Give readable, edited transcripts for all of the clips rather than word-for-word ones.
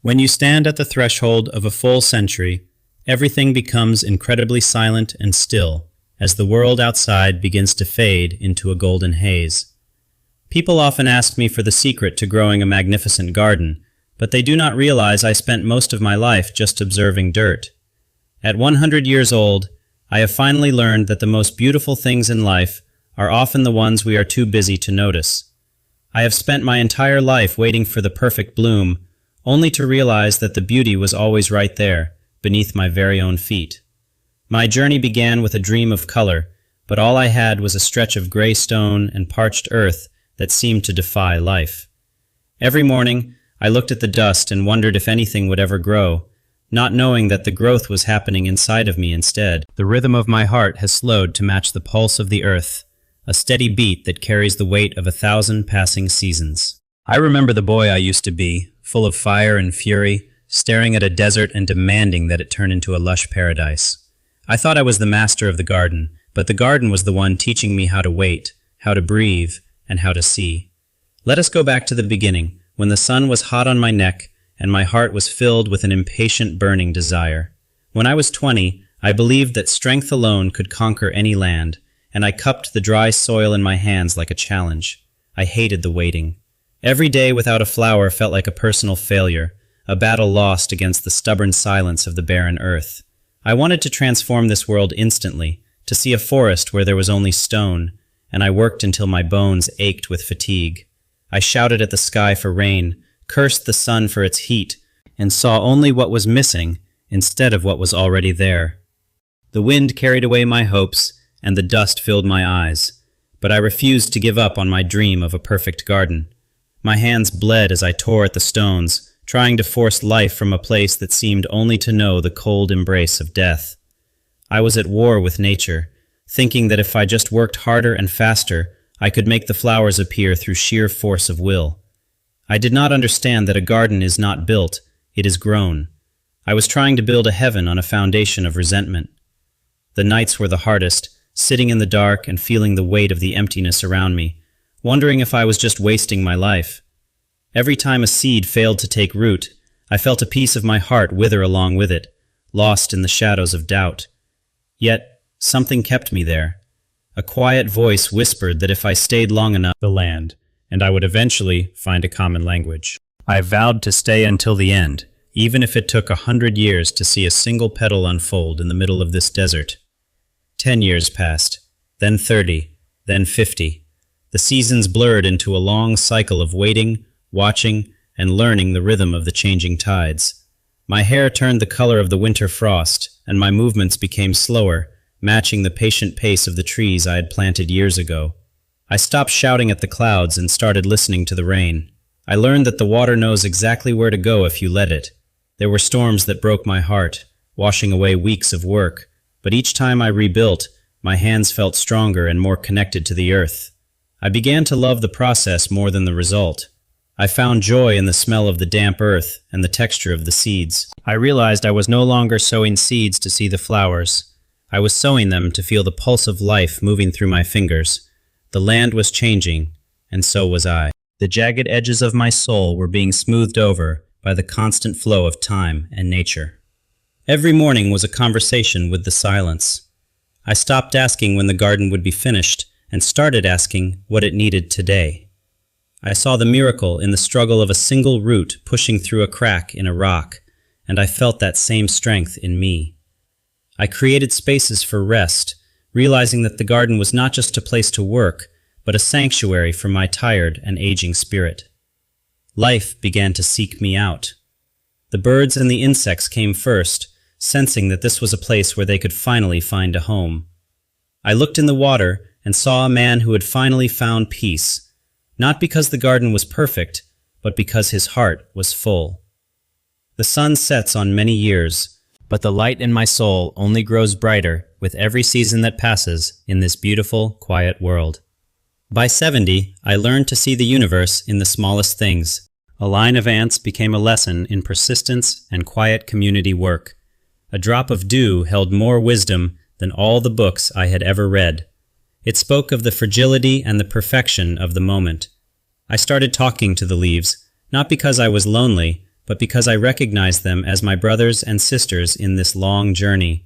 When you stand at the threshold of a full century, everything becomes incredibly silent and still as the world outside begins to fade into a golden haze. People often ask me for the secret to growing a magnificent garden, but they do not realize I spent most of my life just observing dirt. At 100 years old, I have finally learned that the most beautiful things in life are often the ones we are too busy to notice. I have spent my entire life waiting for the perfect bloom, only to realize that the beauty was always right there, beneath my very own feet. My journey began with a dream of color, but all I had was a stretch of gray stone and parched earth that seemed to defy life. Every morning, I looked at the dust and wondered if anything would ever grow, not knowing that the growth was happening inside of me instead. The rhythm of my heart has slowed to match the pulse of the earth, a steady beat that carries the weight of 1,000 passing seasons. I remember the boy I used to be, full of fire and fury, staring at a desert and demanding that it turn into a lush paradise. I thought I was the master of the garden, but the garden was the one teaching me how to wait, how to breathe, and how to see. Let us go back to the beginning, when the sun was hot on my neck and my heart was filled with an impatient burning desire. When I was 20, I believed that strength alone could conquer any land, and I cupped the dry soil in my hands like a challenge. I hated the waiting. Every day without a flower felt like a personal failure, a battle lost against the stubborn silence of the barren earth. I wanted to transform this world instantly, to see a forest where there was only stone, and I worked until my bones ached with fatigue. I shouted at the sky for rain, cursed the sun for its heat, and saw only what was missing instead of what was already there. The wind carried away my hopes, and the dust filled my eyes, but I refused to give up on my dream of a perfect garden. My hands bled as I tore at the stones, trying to force life from a place that seemed only to know the cold embrace of death. I was at war with nature, thinking that if I just worked harder and faster, I could make the flowers appear through sheer force of will. I did not understand that a garden is not built, it is grown. I was trying to build a heaven on a foundation of resentment. The nights were the hardest, sitting in the dark and feeling the weight of the emptiness around me, wondering if I was just wasting my life. Every time a seed failed to take root, I felt a piece of my heart wither along with it, lost in the shadows of doubt. Yet, something kept me there. A quiet voice whispered that if I stayed long enough, the land, and I would eventually find a common language. I vowed to stay until the end, even if it took 100 years to see a single petal unfold in the middle of this desert. 10 years passed, then 30, then 50. The seasons blurred into a long cycle of waiting, watching, and learning the rhythm of the changing tides. My hair turned the color of the winter frost, and my movements became slower, matching the patient pace of the trees I had planted years ago. I stopped shouting at the clouds and started listening to the rain. I learned that the water knows exactly where to go if you let it. There were storms that broke my heart, washing away weeks of work, but each time I rebuilt, my hands felt stronger and more connected to the earth. I began to love the process more than the result. I found joy in the smell of the damp earth and the texture of the seeds. I realized I was no longer sowing seeds to see the flowers. I was sowing them to feel the pulse of life moving through my fingers. The land was changing, and so was I. The jagged edges of my soul were being smoothed over by the constant flow of time and nature. Every morning was a conversation with the silence. I stopped asking when the garden would be finished and started asking what it needed today. I saw the miracle in the struggle of a single root pushing through a crack in a rock, and I felt that same strength in me. I created spaces for rest, realizing that the garden was not just a place to work, but a sanctuary for my tired and aging spirit. Life began to seek me out. The birds and the insects came first, sensing that this was a place where they could finally find a home. I looked in the water and saw a man who had finally found peace, not because the garden was perfect, but because his heart was full. The sun sets on many years, but the light in my soul only grows brighter with every season that passes in this beautiful, quiet world. By 70, I learned to see the universe in the smallest things. A line of ants became a lesson in persistence and quiet community work. A drop of dew held more wisdom than all the books I had ever read. It spoke of the fragility and the perfection of the moment. I started talking to the leaves, not because I was lonely, but because I recognize them as my brothers and sisters in this long journey.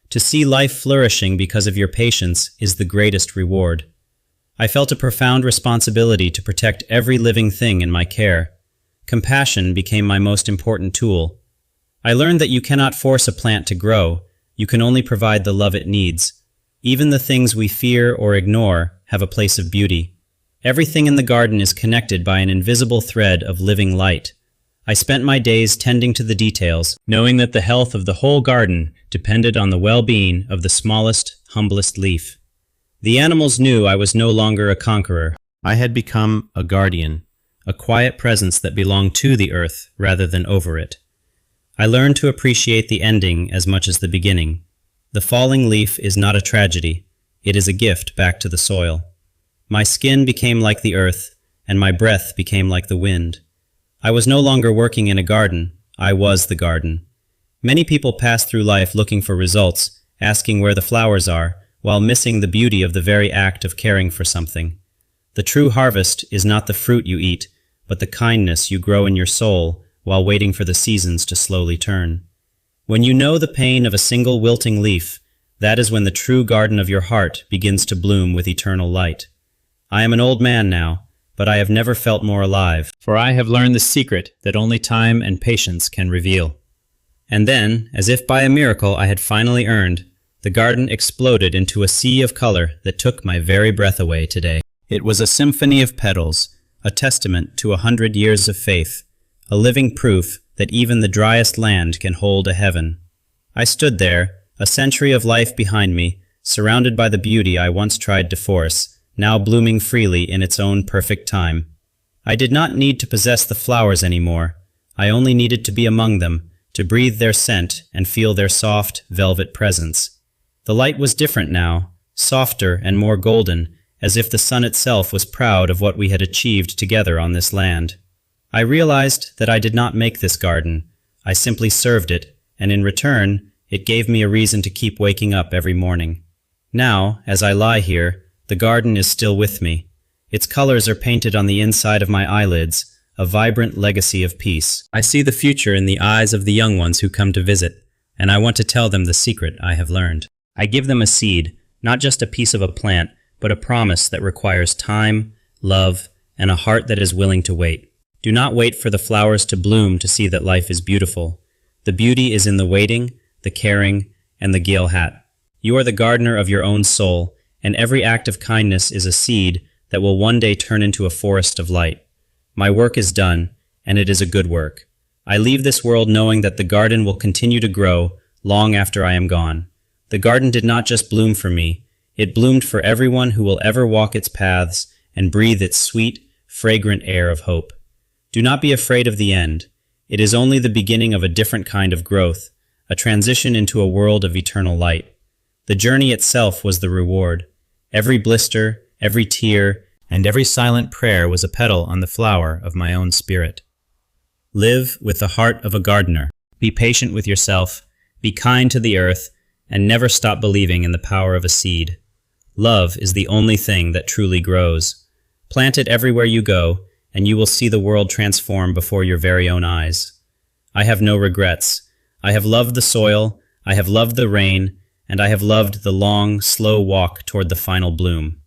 To see life flourishing because of your patience is the greatest reward. I felt a profound responsibility to protect every living thing in my care. Compassion became my most important tool. I learned that you cannot force a plant to grow, you can only provide the love it needs. Even the things we fear or ignore have a place of beauty. Everything in the garden is connected by an invisible thread of living light. I spent my days tending to the details, knowing that the health of the whole garden depended on the well-being of the smallest, humblest leaf. The animals knew I was no longer a conqueror. I had become a guardian, a quiet presence that belonged to the earth rather than over it. I learned to appreciate the ending as much as the beginning. The falling leaf is not a tragedy, it is a gift back to the soil. My skin became like the earth, and my breath became like the wind. I was no longer working in a garden, I was the garden. Many people pass through life looking for results, asking where the flowers are, while missing the beauty of the very act of caring for something. The true harvest is not the fruit you eat, but the kindness you grow in your soul while waiting for the seasons to slowly turn. When you know the pain of a single wilting leaf, that is when the true garden of your heart begins to bloom with eternal light. I am an old man now, but I have never felt more alive, for I have learned the secret that only time and patience can reveal. And then, as if by a miracle I had finally earned, the garden exploded into a sea of color that took my very breath away today. It was a symphony of petals, a testament to 100 years of faith, a living proof that even the driest land can hold a heaven. I stood there, a century of life behind me, surrounded by the beauty I once tried to force, now blooming freely in its own perfect time. I did not need to possess the flowers anymore. I only needed to be among them, to breathe their scent and feel their soft, velvet presence. The light was different now, softer and more golden, as if the sun itself was proud of what we had achieved together on this land. I realized that I did not make this garden. I simply served it, and in return, it gave me a reason to keep waking up every morning. Now, as I lie here, the garden is still with me. Its colors are painted on the inside of my eyelids, a vibrant legacy of peace. I see the future in the eyes of the young ones who come to visit, and I want to tell them the secret I have learned. I give them a seed, not just a piece of a plant, but a promise that requires time, love, and a heart that is willing to wait. Do not wait for the flowers to bloom to see that life is beautiful. The beauty is in the waiting, the caring, and the Gil hat. You are the gardener of your own soul, and every act of kindness is a seed that will one day turn into a forest of light. My work is done, and it is a good work. I leave this world knowing that the garden will continue to grow long after I am gone. The garden did not just bloom for me, it bloomed for everyone who will ever walk its paths and breathe its sweet, fragrant air of hope. Do not be afraid of the end. It is only the beginning of a different kind of growth, a transition into a world of eternal light. The journey itself was the reward. Every blister, every tear, and every silent prayer was a petal on the flower of my own spirit. Live with the heart of a gardener. Be patient with yourself, be kind to the earth, and never stop believing in the power of a seed. Love is the only thing that truly grows. Plant it everywhere you go, and you will see the world transform before your very own eyes. I have no regrets. I have loved the soil, I have loved the rain, and I have loved the long, slow walk toward the final bloom.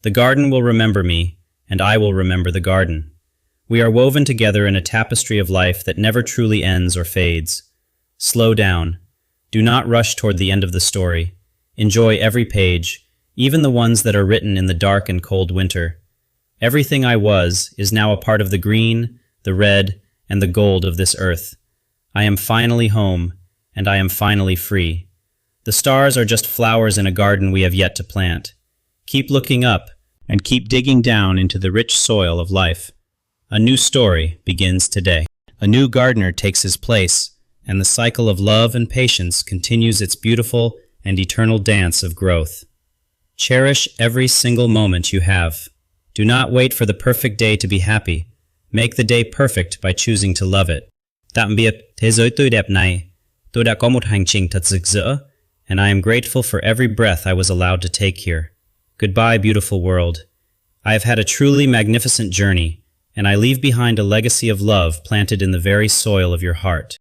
The garden will remember me, and I will remember the garden. We are woven together in a tapestry of life that never truly ends or fades. Slow down. Do not rush toward the end of the story. Enjoy every page, even the ones that are written in the dark and cold winter. Everything I was is now a part of the green, the red, and the gold of this earth. I am finally home, and I am finally free. The stars are just flowers in a garden we have yet to plant. Keep looking up, and keep digging down into the rich soil of life. A new story begins today. A new gardener takes his place, and the cycle of love and patience continues its beautiful and eternal dance of growth. Cherish every single moment you have. Do not wait for the perfect day to be happy. Make the day perfect by choosing to love it. Tạm biệt, thế giới tươi đẹp này. Tôi đã có một hành trình thật rực rỡ, and I am grateful for every breath I was allowed to take here. Goodbye, beautiful world. I have had a truly magnificent journey, and I leave behind a legacy of love planted in the very soil of your heart.